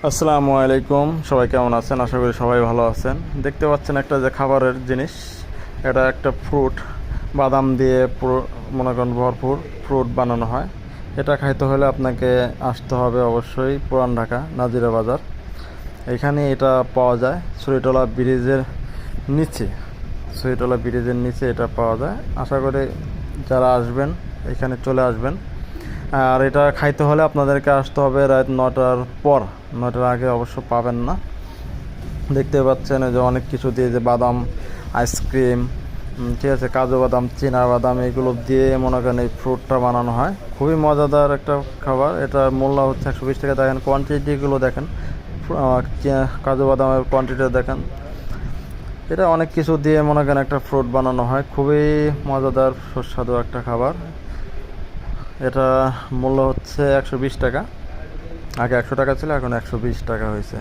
আসসালামু আলাইকুম, সবাই কেমন আছেন? আশা করি সবাই ভালো আছেন। দেখতে পাচ্ছেন একটা যে খাবারের জিনিস, এটা একটা ফ্রুট, বাদাম দিয়ে পুরো মনে করেন ভরপুর ফ্রুট বানানো হয়। এটা খাইতে হলে আপনাকে আসতে হবে অবশ্যই পুরান ঢাকা নাজিরা বাজার। এখানে এটা পাওয়া যায় ছুরিটোলা ব্রিজের নিচে। ছুরিটোলা ব্রিজের নিচে এটা পাওয়া যায়। আশা করি যারা আসবেন এখানে চলে আসবেন। আর এটা খাইতে হলে আপনাদেরকে আসতে হবে রাত 9টার পর। 9টার আগে অবশ্য পাবেন না। দেখতে পাচ্ছেন যে অনেক কিছু দিয়ে, যে বাদাম, আইসক্রিম, ঠিক আছে, কাজু বাদাম, চীনা বাদাম, এগুলো দিয়ে মনে করেন এই ফ্রুটটা বানানো হয়। খুবই মজাদার একটা খাবার। এটার মূল্য হচ্ছে 120 টাকা। দেখেন কোয়ান্টিটিগুলো দেখেন, কাজু বাদামের কোয়ান্টিটি দেখেন। এটা অনেক কিছু দিয়ে মনে করেন একটা ফ্রুট বানানো হয়। খুবই মজাদার সুস্বাদু একটা খাবার। এটা মূল্য হচ্ছে 120 টাকা। আগে 100 টাকা ছিল, এখন 120 টাকা হয়েছে।